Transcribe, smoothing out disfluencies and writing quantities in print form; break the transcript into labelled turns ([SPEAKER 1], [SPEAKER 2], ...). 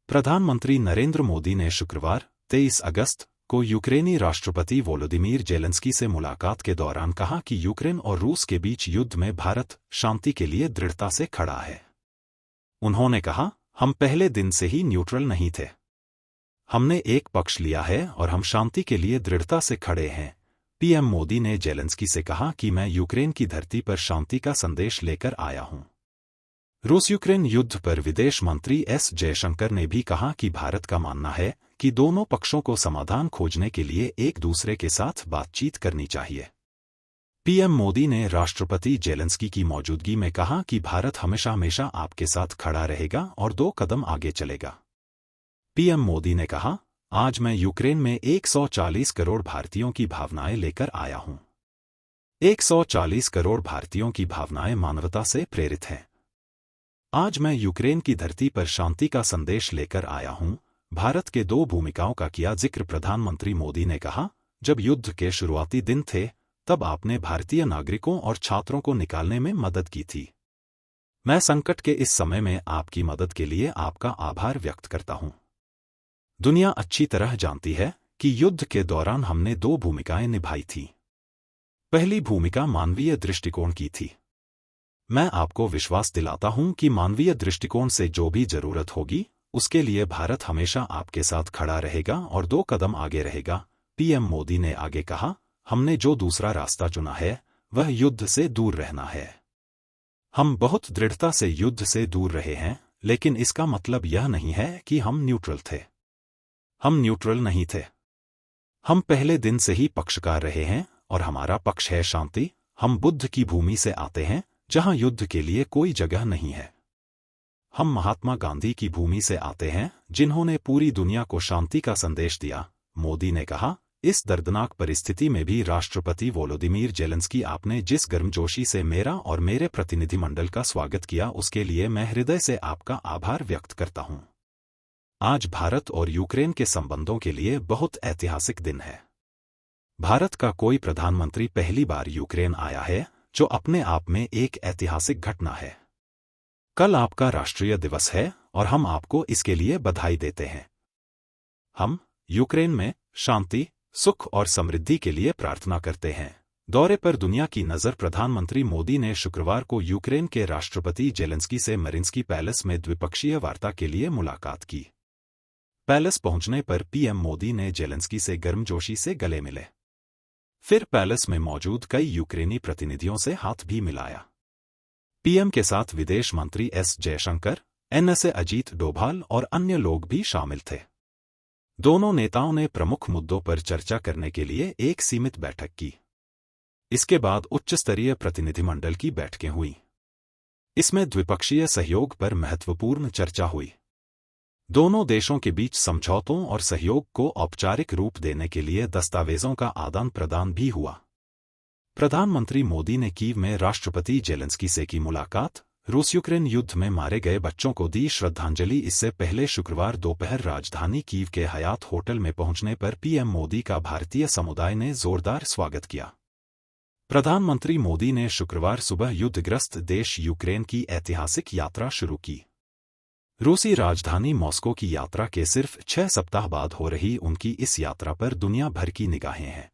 [SPEAKER 1] प्रधानमंत्री नरेंद्र मोदी ने शुक्रवार 23 अगस्त को यूक्रेनी राष्ट्रपति वोलोदिमीर जेलेंस्की से मुलाकात के दौरान कहा कि यूक्रेन और रूस के बीच युद्ध में भारत शांति के लिए दृढ़ता से खड़ा है। उन्होंने कहा, हम पहले दिन से ही न्यूट्रल नहीं थे। हमने एक पक्ष लिया है और हम शांति के लिए दृढ़ता से खड़े हैं। पीएम मोदी ने जेलेंस्की से कहा कि मैं यूक्रेन की धरती पर शांति का संदेश लेकर आया हूं। रूस यूक्रेन युद्ध पर विदेश मंत्री एस जयशंकर ने भी कहा कि भारत का मानना है कि दोनों पक्षों को समाधान खोजने के लिए एक दूसरे के साथ बातचीत करनी चाहिए। पीएम मोदी ने राष्ट्रपति जेलेंस्की की मौजूदगी में कहा कि भारत हमेशा हमेशा आपके साथ खड़ा रहेगा और 2 कदम आगे चलेगा। पीएम मोदी ने कहा, आज मैं यूक्रेन में 140 करोड़ भारतीयों की भावनाएं लेकर आया हूं। 140 करोड़ भारतीयों की भावनाएं मानवता से प्रेरित हैं। आज मैं यूक्रेन की धरती पर शांति का संदेश लेकर आया हूं। भारत के 2 भूमिकाओं का किया जिक्र प्रधानमंत्री मोदी ने कहा, जब युद्ध के शुरुआती दिन थे तब आपने भारतीय नागरिकों और छात्रों को निकालने में मदद की थी। मैं संकट के इस समय में आपकी मदद के लिए आपका आभार व्यक्त करता हूं। दुनिया अच्छी तरह जानती है कि युद्ध के दौरान हमने 2 भूमिकाएं निभाई थीं। पहली भूमिका मानवीय दृष्टिकोण की थी। मैं आपको विश्वास दिलाता हूं कि मानवीय दृष्टिकोण से जो भी जरूरत होगी उसके लिए भारत हमेशा आपके साथ खड़ा रहेगा और 2 कदम आगे रहेगा। पीएम मोदी ने आगे कहा, हमने जो दूसरा रास्ता चुना है वह युद्ध से दूर रहना है। हम बहुत दृढ़ता से युद्ध से दूर रहे हैं, लेकिन इसका मतलब यह नहीं है कि हम न्यूट्रल थे। हम न्यूट्रल नहीं थे। हम पहले दिन से ही पक्षकार रहे हैं और हमारा पक्ष है शांति। हम बुद्ध की भूमि से आते हैं जहां युद्ध के लिए कोई जगह नहीं है। हम महात्मा गांधी की भूमि से आते हैं जिन्होंने पूरी दुनिया को शांति का संदेश दिया। मोदी ने कहा, इस दर्दनाक परिस्थिति में भी राष्ट्रपति वोलोदिमीर जेलेंस्की आपने जिस गर्मजोशी से मेरा और मेरे प्रतिनिधिमंडल का स्वागत किया उसके लिए मैं हृदय से आपका आभार व्यक्त करता हूं। आज भारत और यूक्रेन के संबंधों के लिए बहुत ऐतिहासिक दिन है। भारत का कोई प्रधानमंत्री पहली बार यूक्रेन आया है, जो अपने आप में एक ऐतिहासिक घटना है। कल आपका राष्ट्रीय दिवस है और हम आपको इसके लिए बधाई देते हैं। हम यूक्रेन में शांति, सुख और समृद्धि के लिए प्रार्थना करते हैं। दौरे पर दुनिया की नज़र प्रधानमंत्री मोदी ने शुक्रवार को यूक्रेन के राष्ट्रपति जेलेंस्की से मरिंस्की पैलेस में द्विपक्षीय वार्ता के लिए मुलाकात की। पैलेस पहुंचने पर पीएम मोदी ने जेलेंस्की से गर्मजोशी से गले मिले। फिर पैलेस में मौजूद कई यूक्रेनी प्रतिनिधियों से हाथ भी मिलाया। पीएम के साथ विदेश मंत्री एस जयशंकर, एनएसए अजीत डोभाल और अन्य लोग भी शामिल थे। दोनों नेताओं ने प्रमुख मुद्दों पर चर्चा करने के लिए एक सीमित बैठक की। इसके बाद उच्च स्तरीय प्रतिनिधिमंडल की बैठकें हुईं। इसमें द्विपक्षीय सहयोग पर महत्वपूर्ण चर्चा हुई। दोनों देशों के बीच समझौतों और सहयोग को औपचारिक रूप देने के लिए दस्तावेजों का आदान प्रदान भी हुआ। प्रधानमंत्री मोदी ने कीव में राष्ट्रपति जेलेंस्की से की मुलाकात, रूस यूक्रेन युद्ध में मारे गए बच्चों को दी श्रद्धांजलि। इससे पहले शुक्रवार दोपहर राजधानी कीव के हयात होटल में पहुंचने पर पीएम मोदी का भारतीय समुदाय ने जोरदार स्वागत किया। प्रधानमंत्री मोदी ने शुक्रवार सुबह युद्धग्रस्त देश यूक्रेन की ऐतिहासिक यात्रा शुरू की। रूसी राजधानी मॉस्को की यात्रा के सिर्फ 6 सप्ताह बाद हो रही उनकी इस यात्रा पर दुनिया भर की निगाहें हैं।